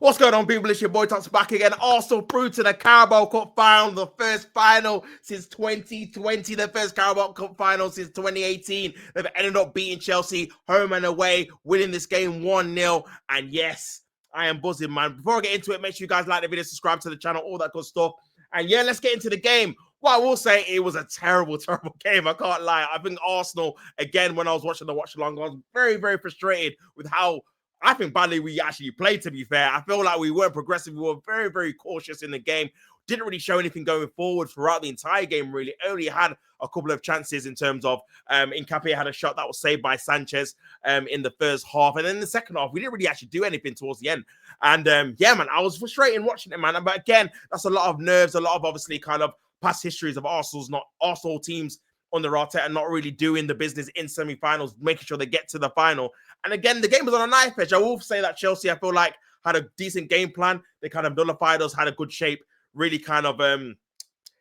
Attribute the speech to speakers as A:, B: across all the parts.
A: What's going on, people? It's your boy Tots back again. Arsenal through to the Carabao Cup final, the first final since 2020, the first Carabao Cup final since 2018. They've ended up beating Chelsea home and away, winning this game 1-0. And yes, I am buzzing, man. Before I get into it, make sure you guys like the video, subscribe to the channel, all that good stuff. And yeah, let's get into the game. Well, I will say it was a terrible, terrible game. I can't lie. I think Arsenal, again, when I was watching the watch along, I was very, very frustrated with how I think badly we actually played, to be fair. I feel like we weren't progressive. We were very, very cautious in the game. Didn't really show anything going forward throughout the entire game, really. Only had a couple of chances in terms of Nkapie had a shot that was saved by Sanchez in the first half. And then in the second half, we didn't really actually do anything towards the end. And yeah, man, I was frustrated watching it, man. But again, that's a lot of nerves, a lot of obviously kind of past histories of Arsenal teams under Arteta not really doing the business in semi-finals, making sure they get to the final. And again, the game was on a knife edge. I will say that Chelsea, I feel like, had a decent game plan. They kind of nullified us, had a good shape, really kind of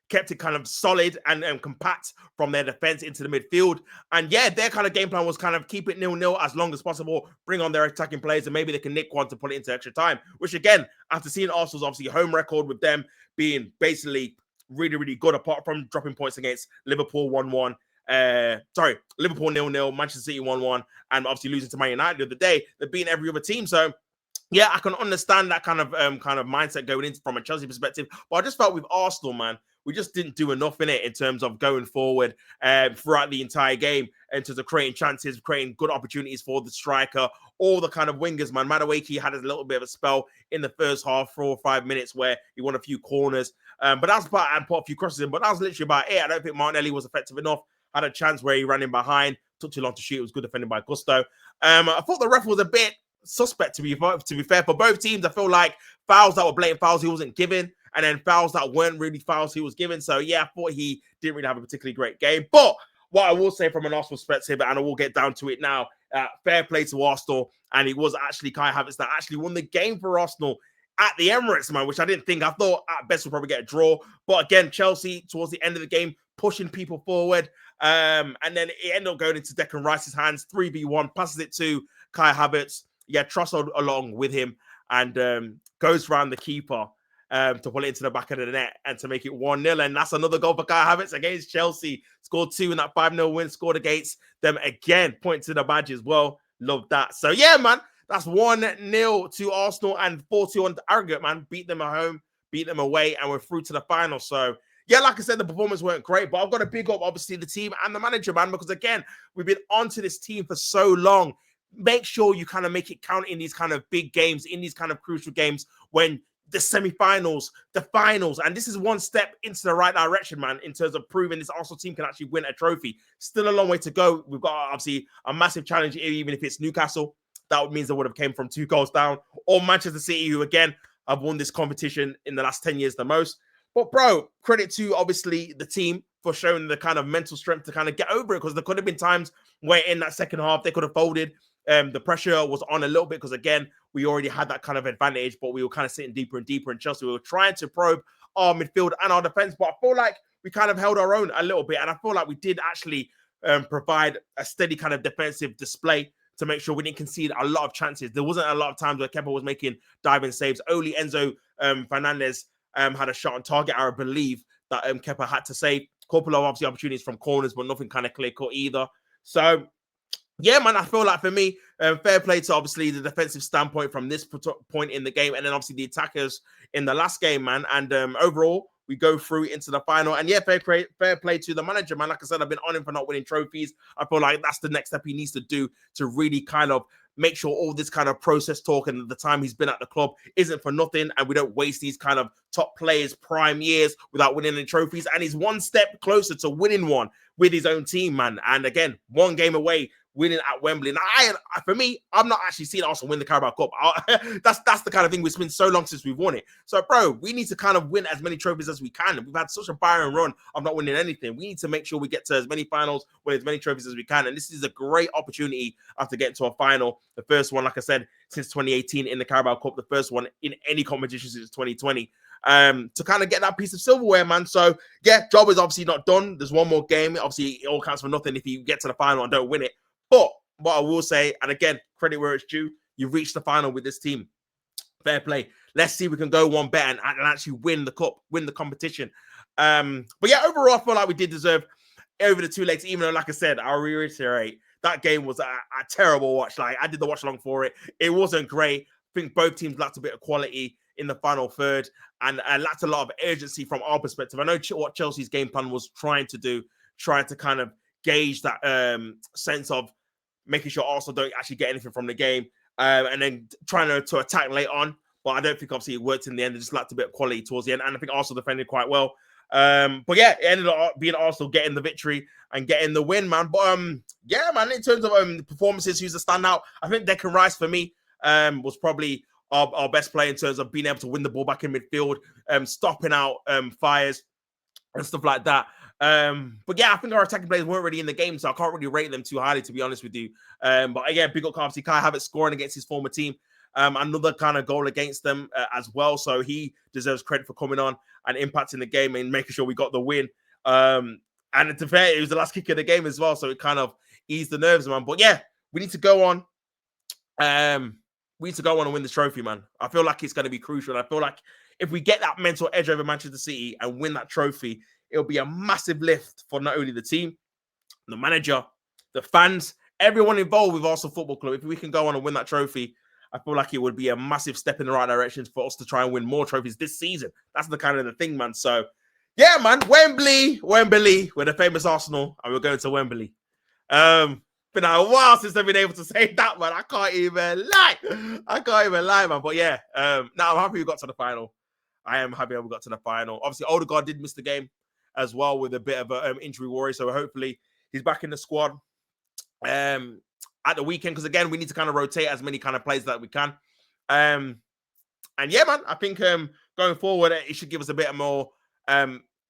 A: kept it kind of solid and compact from their defense into the midfield. And yeah, their kind of game plan was kind of keep it 0-0 as long as possible, bring on their attacking players, and maybe they can nick one to put it into extra time, which again, after seeing Arsenal's obviously home record with them being basically really, really good, apart from dropping points against Liverpool 1-1. Liverpool 0-0, Manchester City 1-1, and obviously losing to Man United the other day. They're beating every other team. So yeah, I can understand that kind of mindset going into from a Chelsea perspective. But I just felt with Arsenal, man, we just didn't do enough in it in terms of going forward throughout the entire game in terms of creating chances, creating good opportunities for the striker, all the kind of wingers, man. Madueke had a little bit of a spell in the first half, 4 or 5 minutes, where he won a few corners. But that's about, and put a few crosses in. But that was literally about it. I don't think Martinelli was effective enough. Had a chance where he ran in behind, took too long to shoot. It was good defended by Gusto. I thought the ref was a bit suspect, to be fair, for both teams. I feel like fouls that were blatant fouls he wasn't giving, and then fouls that weren't really fouls he was giving. So yeah, I thought he didn't really have a particularly great game. But what I will say from an Arsenal perspective, and I will get down to it now, fair play to Arsenal, and it was actually Kai Havertz that actually won the game for Arsenal at the Emirates, man, which I didn't think. I thought at best we'll probably get a draw. But again, Chelsea, towards the end of the game, pushing people forward. And then it ended up going into Declan Rice's hands, 3v1, passes it to Kai Havertz. Yeah, Trossard along with him, and goes around the keeper to pull it into the back of the net and to make it 1-0. And that's another goal for Kai Havertz against Chelsea. Scored 2 in that 5-0 win, scored against them again. Point to the badge as well. Love that. So yeah, man, that's 1-0 to Arsenal and 4-2 on the aggregate, man. Beat them at home, beat them away, and we're through to the final. So yeah, like I said, the performance weren't great, but I've got to big up, obviously, the team and the manager, man, because again, we've been onto this team for so long. Make sure you kind of make it count in these kind of big games, in these kind of crucial games, when the semi-finals, the finals, and this is one step into the right direction, man, in terms of proving this Arsenal team can actually win a trophy. Still a long way to go. We've got, obviously, a massive challenge, even if it's Newcastle. That means they would have came from 2 goals down, or Manchester City, who, again, have won this competition in the last 10 years the most. But, bro, credit to, obviously, the team for showing the kind of mental strength to kind of get over it, because there could have been times where in that second half they could have folded. The pressure was on a little bit because, again, we already had that kind of advantage, but we were kind of sitting deeper and deeper in Chelsea. We were trying to probe our midfield and our defense, but I feel like we kind of held our own a little bit, and I feel like we did actually provide a steady kind of defensive display to make sure we didn't concede a lot of chances. There wasn't a lot of times where Kepa was making diving saves. Only Enzo Fernandez had a shot on target, I believe, that Kepa had to save. A couple of, obviously, opportunities from corners, but nothing kind of clear-cut either. So yeah, man, I feel like for me, fair play to obviously the defensive standpoint from this point in the game, and then obviously the attackers in the last game, man. And overall, we go through into the final. And yeah, fair play to the manager, man. Like I said, I've been on him for not winning trophies. I feel like that's the next step he needs to do to really kind of make sure all this kind of process talk and the time he's been at the club isn't for nothing, and we don't waste these kind of top players' prime years without winning any trophies. And he's one step closer to winning one with his own team, man. And again, one game away, winning at Wembley. Now, for me, I've not actually seen Arsenal win the Carabao Cup. That's the kind of thing. It's been so long since we've won it. So, bro, we need to kind of win as many trophies as we can. We've had such a barren run of not winning anything. We need to make sure we get to as many finals, win as many trophies as we can. And this is a great opportunity after getting to a final. The first one, like I said, since 2018 in the Carabao Cup. The first one in any competition since 2020. To kind of get that piece of silverware, man. So, yeah, job is obviously not done. There's one more game. Obviously, it all counts for nothing if you get to the final and don't win it. But what I will say, and again, credit where it's due, you've reached the final with this team. Fair play. Let's see if we can go one better and actually win the cup, win the competition. But yeah, overall, I feel like we did deserve over the 2 legs, even though, like I said, I'll reiterate, that game was a terrible watch. Like, I did the watch along for it. It wasn't great. I think both teams lacked a bit of quality in the final third and lacked a lot of urgency from our perspective. I know what Chelsea's game plan was trying to kind of gauge that sense of making sure Arsenal don't actually get anything from the game, and then trying to attack late on. But I don't think, obviously, it worked in the end. It just lacked a bit of quality towards the end. And I think Arsenal defended quite well. But yeah, it ended up being Arsenal getting the victory and getting the win, man. But yeah, man, in terms of performances, who's the standout? I think Declan Rice, for me, was probably our best player in terms of being able to win the ball back in midfield, stopping out fires and stuff like that. But yeah, I think our attacking players weren't really in the game, so I can't really rate them too highly, to be honest with you. But again, big up obviously Kai Havertz scoring against his former team. Another kind of goal against them as well. So he deserves credit for coming on and impacting the game and making sure we got the win. And to be fair, it was the last kick of the game as well. So it kind of eased the nerves, man. But yeah, we need to go on. We need to go on and win the trophy, man. I feel like it's going to be crucial. I feel like if we get that mental edge over Manchester City and win that trophy, it'll be a massive lift for not only the team, the manager, the fans, everyone involved with Arsenal Football Club. If we can go on and win that trophy, I feel like it would be a massive step in the right direction for us to try and win more trophies this season. That's the kind of the thing, man. So, yeah, man, Wembley, we're the famous Arsenal, and we're going to Wembley. Been a while since I've been able to say that, man. I can't even lie, man. But yeah, now I'm happy we got to the final. I am happy we got to the final. Obviously, Odegaard did miss the game as well with a bit of an injury worry, so hopefully he's back in the squad at the weekend, because again, we need to kind of rotate as many kind of players that we can. And yeah, man, I think going forward, it should give us a bit more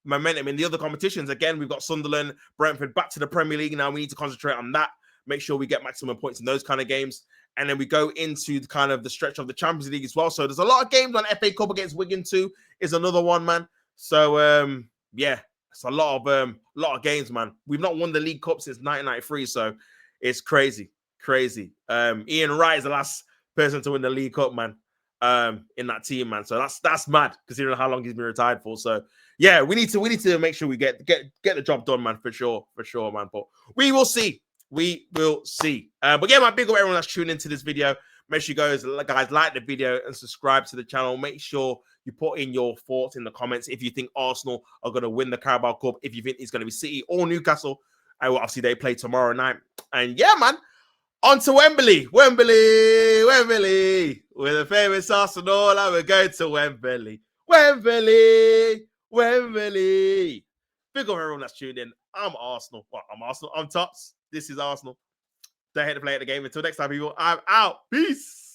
A: momentum in the other competitions. Again, we've got Sunderland, Brentford back to the Premier League now. We need to concentrate on that, make sure we get maximum points in those kind of games. And then we go into the kind of the stretch of the Champions League as well. So there's a lot of games on. FA Cup against Wigan too is another one, man. So yeah, it's a lot of games, man. We've not won the League Cup since 1993, so it's crazy. Ian Wright is the last person to win the League Cup, man, in that team, man. So that's mad, considering how long he's been retired for. So yeah, we need to make sure we get the job done, man, for sure, man. But we will see. But yeah, man, big up everyone that's tuning into this video. Make sure you guys like the video and subscribe to the channel. Make sure you put in your thoughts in the comments if you think Arsenal are going to win the Carabao Cup, if you think it's going to be City or Newcastle. And obviously they play tomorrow night. And yeah, man, on to Wembley. We're the famous Arsenal, and we're going to Wembley. Big up everyone that's tuned in. I'm Arsenal. I'm Tops. This is Arsenal. Don't hate to play at the game. Until next time, people, I'm out. Peace.